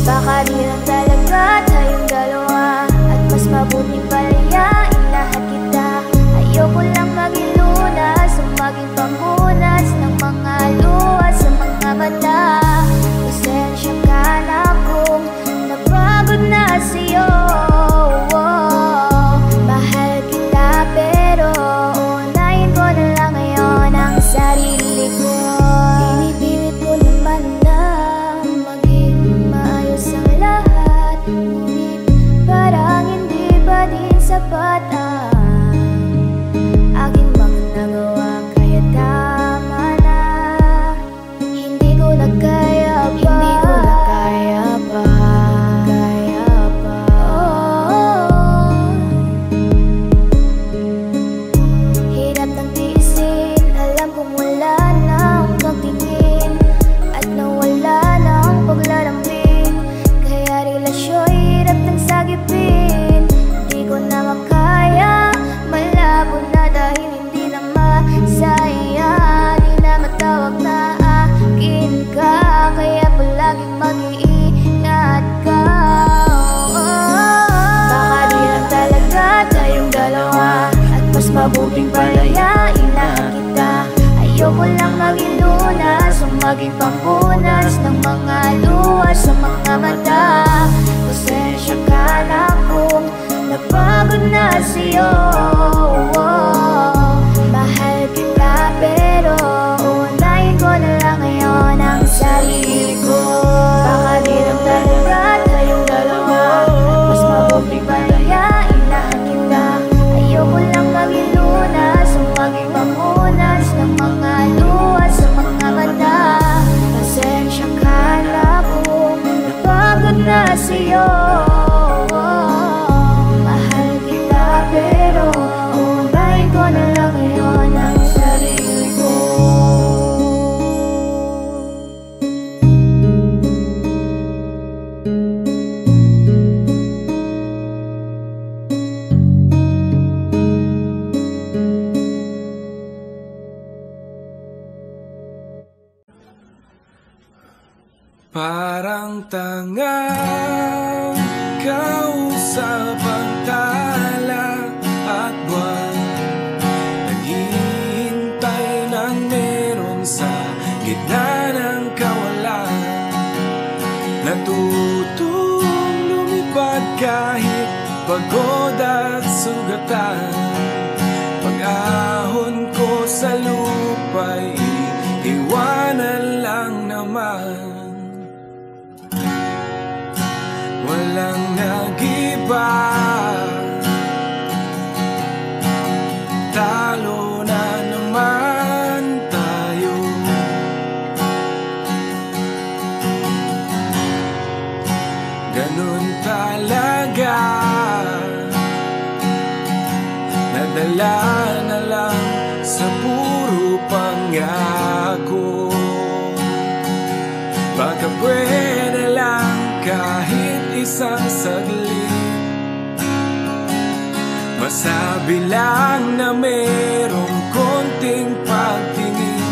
Baka di lang talaga tayong dalawa, at mas mabuting palayain lahat kita. Ayoko lang maging lunas o maging pamunas ng mga luha sa mga mata. Pasensya ka na kung napagod na sa'yo. Mahal kita pero unahin ko na lang ngayon ang sarili ko. Pinipilit ko naman na maging maayos ang lahat, ngunit parang hindi pa din sapat ang aking mga nagawa. Kaya tama na, hindi ko na kaya pa, hindi ko na kaya pa, kaya pa. Hirap ng tiisin, alam kong wala nang pagtingin at nawala nang paglalambing. Kaya relasyon hirap ng sagipin, di ko na makaya, malabo na dahil hindi na masaya. Di na matawag na akin ka, kaya palaging mag-iingat ka. Baka di lang talaga tayong dalawa, at mas mabuting palayain lahat kita. Ayoko lang maging lunas o maging pampunas ng mga luha sa mga mata. Pasensya ka na kung napagod na sa'yo. Mahal kita pero unahin ko na lang ngayon ang sarili ko. Baka di lang talaga tayong dalawa, at mas mabuting palayain lahat kita. Ayoko lang maging lunas o maging pamunas ng mga luha sa mga mata. Pasensya ka na kung napagod na sa'yo. Mahal kita pero unahin ko na lang ngayon ang sarili ko. Parang tanga kausap ang tala at buwan, naghihintay ng meron sa gitna ng kawalan. Natutong lumipad kahit pagod at sugatan. Pag-ahon ko sa lupa'y iwanan lang naman. Walang nag-iba, talo na naman tayo. mawala na lang sa puro pangako. Baka pwede lang kahit isang saglit, masabi lang na merong konting pagtingin.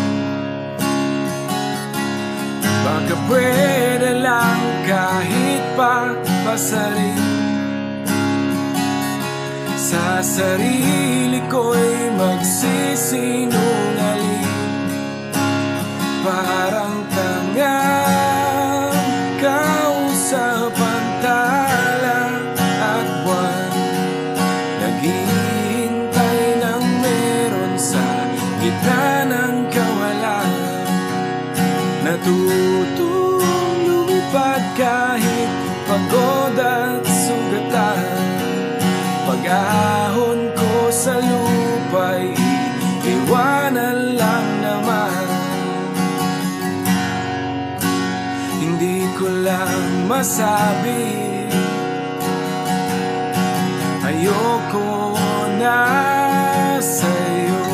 Baka pwede lang kahit papasarin. Sa sarili ko'y magsisinungaling, parang tangang kausap ang tala at buwan. Naghihintay ng meron sa gitna ng kawalan. Natutong lumipad kahit pagod at sugatan. Pag-ahon ko sa lupa'y iwanan lang naman. Hindi ko lang masabi, ayoko na sa'yo.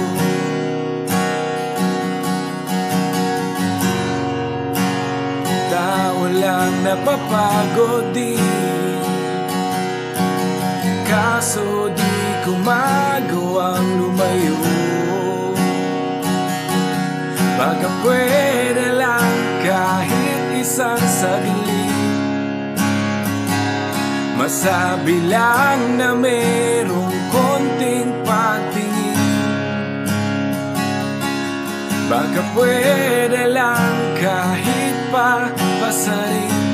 Tao lang napapagod din, kaso di ko magawang lumayo. Baka pwede lang kahit isang saglit, masabi lang na merong konting pagtingin. Baka pwede lang kahit papasarin.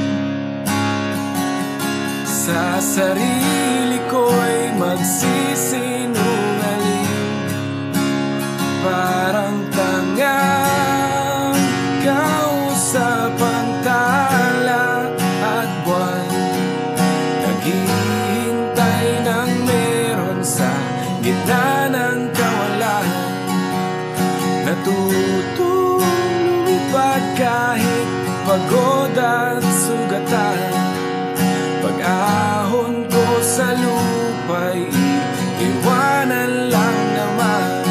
Sa sarili ko'y magsisinungaling, parang tangang kausap ang tala at buwan. Naghihintay ng meron sa gitna ng kawalan. Natutong lumipad kahit pagod at sugatan. Pag-ahon ko sa lupa'y iwanan lang naman.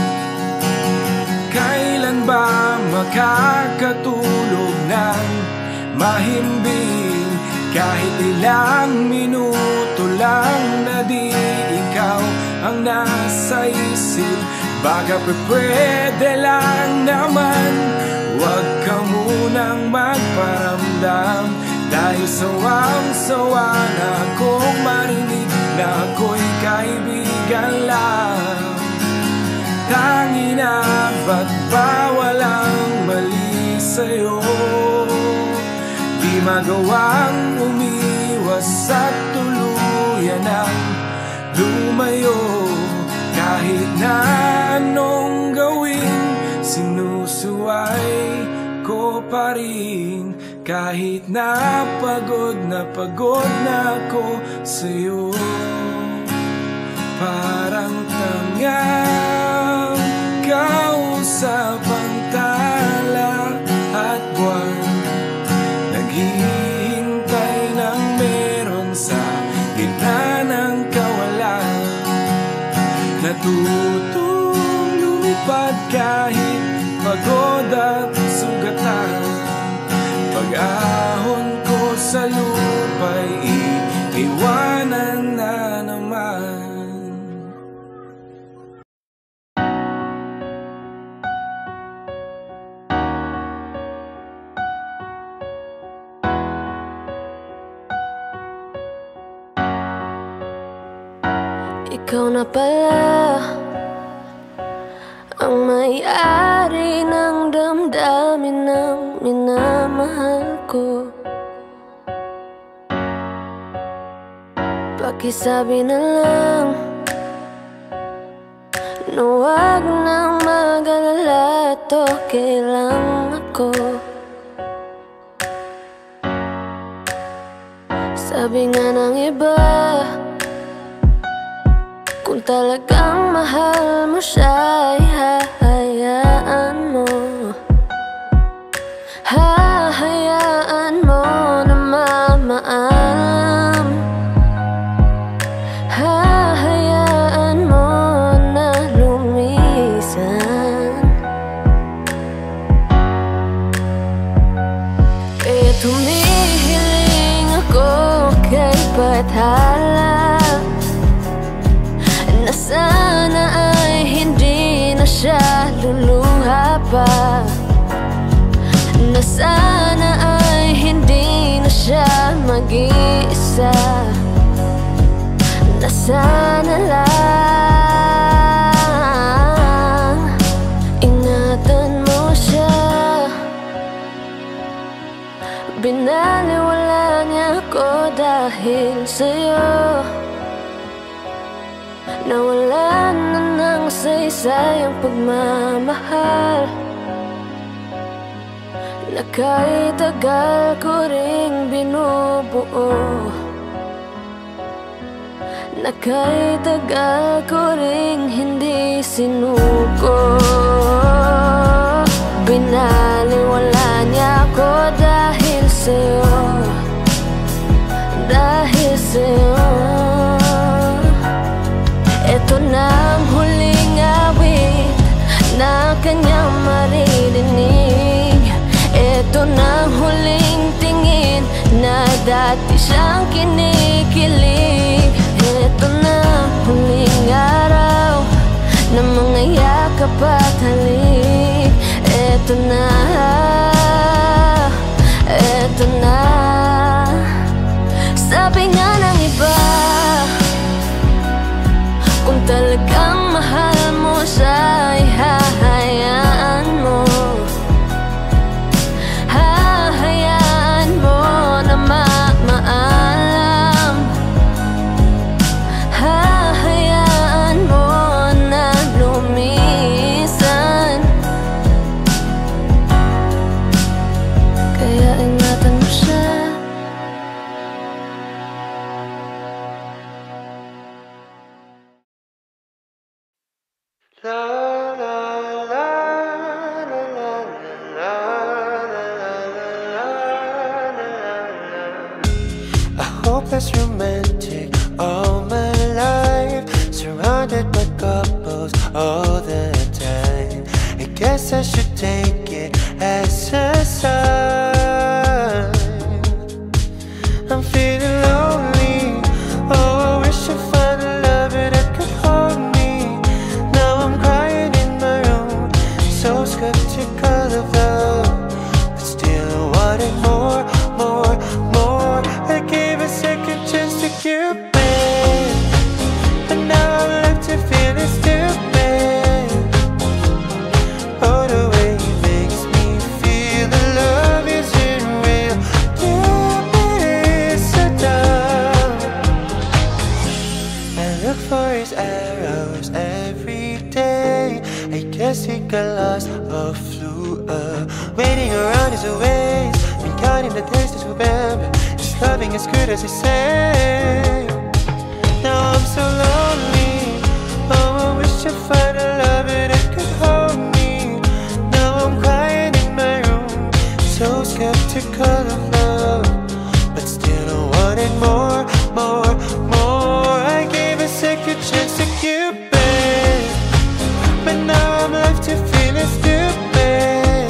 Kailan ba makakatulog ng mahimbing? Kahit ilang minuto lang na di ikaw ang nasa isip. Baka pwede lang naman, huwag ka munang magparamdam. Dahil sawang-sawa na akong marinig na ako'y kaibigan lang. Tangi na ba't ba walang mali sa'yo? Di magawang umiwas at tuluyan ang lumayo. Kahit na anong gawin, sinusuway ko pa rin. Kahit na pagod na ako sa'yo. Parang tangang kausap ang tala at buwan. Naghihintay ng meron sa gitna ng kawalan. Natutong lumipad kahit pagod at sugatan. Pag-ahon ko sa lupa'y iwanan na naman. Ikaw na pala ang may-ari ng damdamin ng minamahal ko. Pakisabi na lang na huwag nang mag-alala, to okay lang ako. Sabi nga ng iba, kung talagang mahal mo siya, ay hahayaan mo. Hahayaan mo na mamaalam. Hahayaan mo na tala na sana ay hindi na siya luluha pa, na sana ay hindi na siya mag-iisa, na sana lang ingatan mo siya. Binaliwala niya ako dahil sa'yo, nawalan na ng saysay ang pagmamahal na kahit tagal ko ring binubuo, na kahit tagal ko ring hindi sinuko. Binaliwala niya ako dahil sa'yo, dahil sa'yo. Ito na ang huling awit na kanyang maririnig. Ito na ang huling tingin na dati siyang kinikilig. Ito na ang huling araw na mga yakap at halik. Ito na, ito na. Sabi nga ng iba, kung talagang mahal mo siya ay hahayaan mo, hahayaan mo na maalam, hahayaan mo na lumisan. Kaya ingatan mo siya. Hopeless romantic all my life, surrounded by couples all the time. I guess I should take it as a sign. I'm feeling lonely. Oh, I wish I'd find a lover that could hold me. Now I'm crying in my room, so skeptical of love, but still I wanted more, more, more. I gave a second chance to Cupid, but now I'm left to feeling stupid. Oh, the way he makes me feel the love isn't real. Cupid is so dumb. I look for his arrows every day. I guess he got lost or flew waiting around is a waste. Been counting the days to remember. His loving as good as he say. Now I'm so lonely. Oh, I wish I'd find a lover that could hold me. Now I'm crying in my room, so skeptical of love, but still I wanted more, more, more. I gave a second chance to Cupid, but now I'm left to feeling stupid.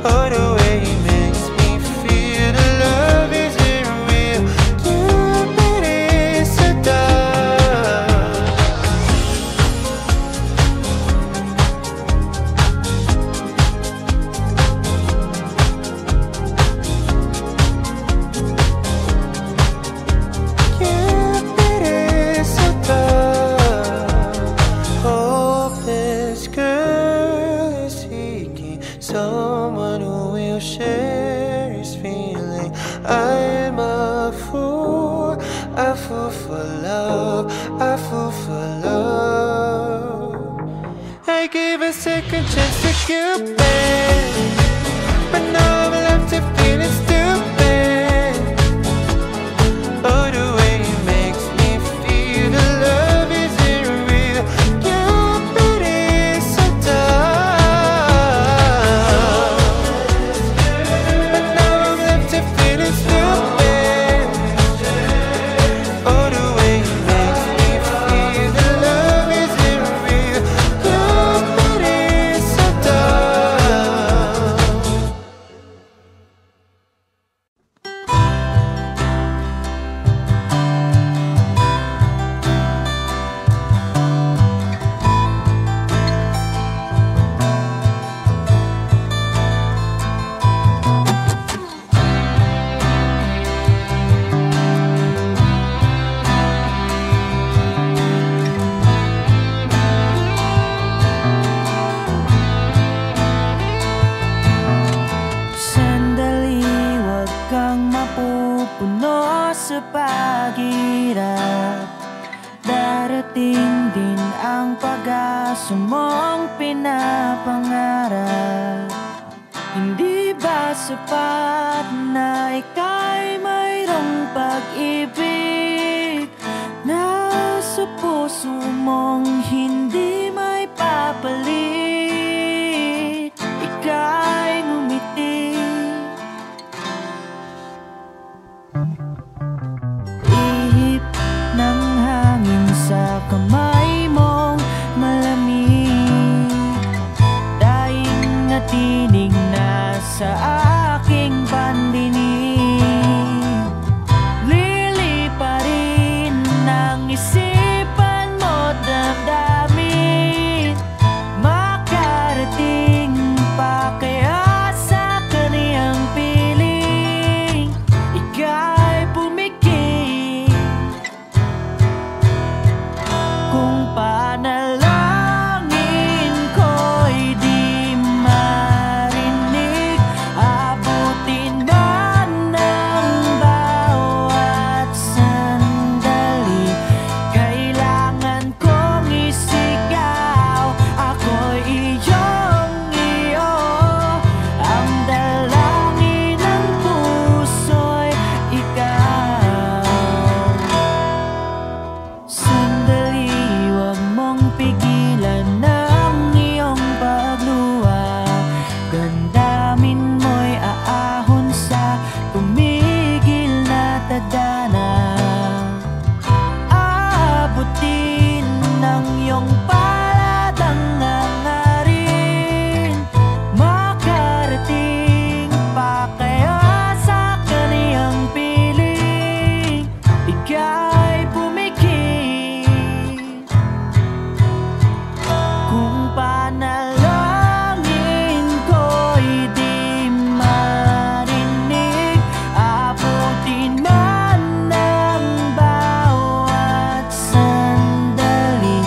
Oh, the way he makes me feel the love isn't real. Cupid is so dumb. Cupid is so dumb. Hopeless girl is seeking someone who will share his feeling. I'm a fool for love, a fool for love. I gave a second chance to Cupid, but now I'm left to feeling stupid. Oh, the way he makes me feel the love isn't real. Cupid is so dumb, but now I'm left to feeling stupid. Oh, the way he makes me feel the love isn't real. Cupid is so dumb. sa paghirap, darating din ang pag-asa mong pinapangarap. Hindi ba sapat na ika'y mayroong pag-ibig na sa puso mong hindi may papalit? Ika'y ngumiti, ihip ng hangin sa kamay mong malamig, daing natinig na sa aking pandinig. Liliparin ng isipan mo, damdamin, makarating pa kaya sa kaniyang piling. Ika'y pumikit kung panalangin ko'y di marinig, abutin man ng bawat sandali. Kailangan kong isigaw, ako'y iyong-iyo, ang dalangin ng puso'y ikaw. Sandali, huwag mong pigilan ng iyong pagluha, damdamin mo'y aahon sa tumigil na tadhana. Abutin ng iyong palad ang hangarin, makarating pa kaya sa kaniyang piling. Ika'y pumikit kung panalangin ko'y di marinig, abutin man ng bawat sandali.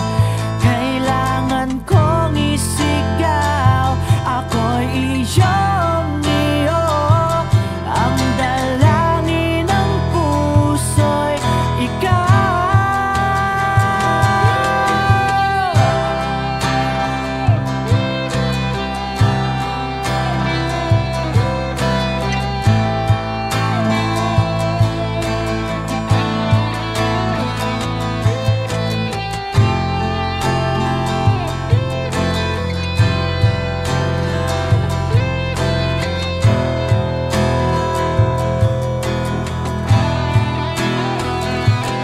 Kailangan kong isigaw, ako'y iyong-iyo, ang dalangin ng puso'y ikaw.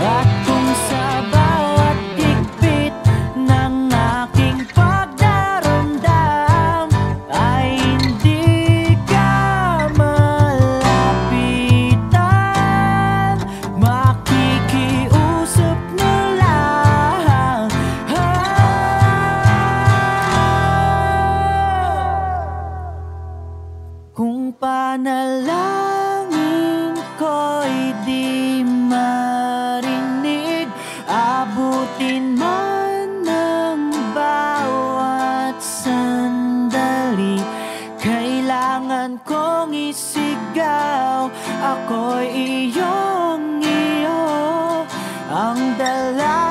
At kung sa bawat higpit ng aking pagdaramdam ay hindi ka malapitan, makikiusap na lang. Kung panalangin ko'y di marinig, abutin man ng bawat sandali. Kailangan kong isigaw, ako'y iyong-iyo, ang dala